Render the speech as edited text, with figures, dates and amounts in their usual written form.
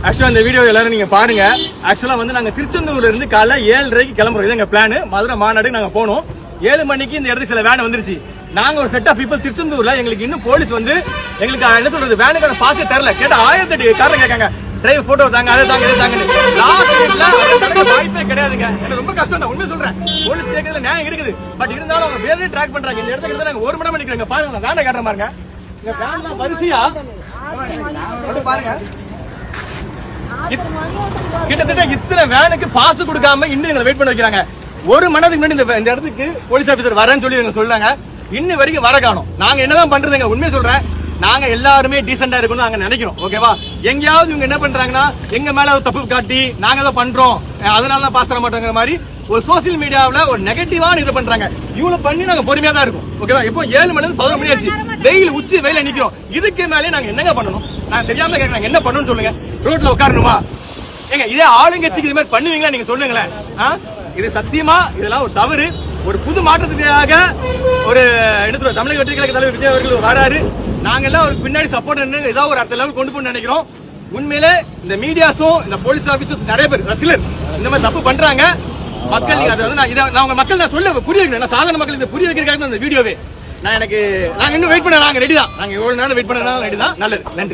ஆக்சுவலா இந்த வீடியோ எல்லாரும் நீங்க பாருங்க. ஆக்சுவலா வந்து நாங்க திருச்செந்தூர்ல இருந்து காலைல 7:30க்கு கிளம்புறோம். இது எங்க பிளான். மதுரை மாநாடு நாங்க போனோம். 7 மணிக்கு இந்த இடத்துக்கு சில வேன் வந்துருச்சு. நாங்க ஒரு செட் ஆஃப் பீப்பிள் திருச்செந்தூர்ல எங்களுக்கு இன்னும் போலீஸ் வந்து எங்களுக்கு என்ன சொல்றது வேனுக்கான பாஸே தரல. கேட்டா 1008 காரணம் கேட்காங்க. டிரைவர் போட்டோ தாங்க அதை தாங்க இதை தாங்க. லாஸ்ட் வாய்ப்பே கிடையாதுங்க. எனக்கு ரொம்ப கஷ்டம் தான் உண்மை சொல்றேன். போலீஸ் கேட்கறதுல நியாயம் இருக்குது. பட் இருந்தாலும் அவங்க வேலையை ட்ராக் பண்றாங்க. இந்த இடத்துல நாங்க 1 மணி நேரம் நிக்கிறோம். பாருங்க வேனை காட்டுற பாருங்க. இங்க வேன்லாம் வரிசையா பாருங்க. கிட்டத்தட்ட இத்தனை வேனுக்கு பாஸ் கொடுக்காம இன்னும் எங்களை வெயிட் பண்ண வைக்கிறாங்க. 1 மணி நேரத்துக்கு முன்னாடி இந்த இடத்துக்கு போலீஸ் ஆபீசர் வரேன்னு சொல்லி எங்க சொல்றாங்க. இன்னும் வரைக்கும் வர காணோம். நாங்க என்னதான் பண்றதுங்க உண்மையை சொல்றேன். நாங்க எல்லாருமே டீசெண்டா இருக்கணும் நாங்க நினைக்கிறோம். ஓகேவா? எங்கயாவது இவங்க என்ன பண்றாங்கன்னா எங்க மேல தப்பு காட்டி நாங்க ஏதோ பண்றோம் அதனால தான் பாஸ் தர மாட்டோங்கிற மாதிரி ஒரு சோசியல் மீடியாவில் ஒரு நெகட்டிவான இது பண்றாங்க. இவ்வளவு பண்ணி நாங்க பொறுமையா தான் இருக்கும். ஓகேவா? இப்போ 7 மணி 11 மணி ஆச்சு. வெயில் உச்சி வெயில நிக்கிறோம். இதுக்கு மேலே நாங்க என்னங்க பண்ணணும்? நான் தெரியாம கேட்கறேன். என்ன பண்ணணும்னு சொல்லுங்க. ரோட்ல உட்காரணுமா? ஏங்க இதே ஆளுங்கட்சிக்கு இது மாதிரி பண்ணுவீங்களா? நீங்க சொல்லுங்களேன். இது சத்தியமா இதெல்லாம் ஒரு தவறு. ஒரு புது மாற்றத்துக்காக ஒரு என்ன சொல்ற தமிழக வெற்றி கழக தலைவர் விஜய் அவர்கள் வராரு. நாங்க எல்லாம் ஒரு பின்னாடி சப்போர்ட் ஏதாவது ஒரு அடுத்த லெவல் கொண்டு போய் நினைக்கிறோம். உண்மையிலே இந்த மீடியாஸும் இந்த போலீஸ் ஆபீசர்ஸ் நிறைய பேர் சிலர் இந்த மாதிரி தப்பு பண்றாங்க. மக்கள் அதை வந்து நான் மக்கள் நான் சொல்ல புரிய வைக்கிறேன். நான் சாதாரண மக்கள் இதை புரிய வைக்கிறதுக்காக இந்த வீடியோவே நாங்க இன்னும் வெயிட் பண்ண நாங்க ரெடி தான். நாங்க எவ்வளவு நேரம் வெயிட் பண்ண ரெடி தான். நல்லது. நன்றி.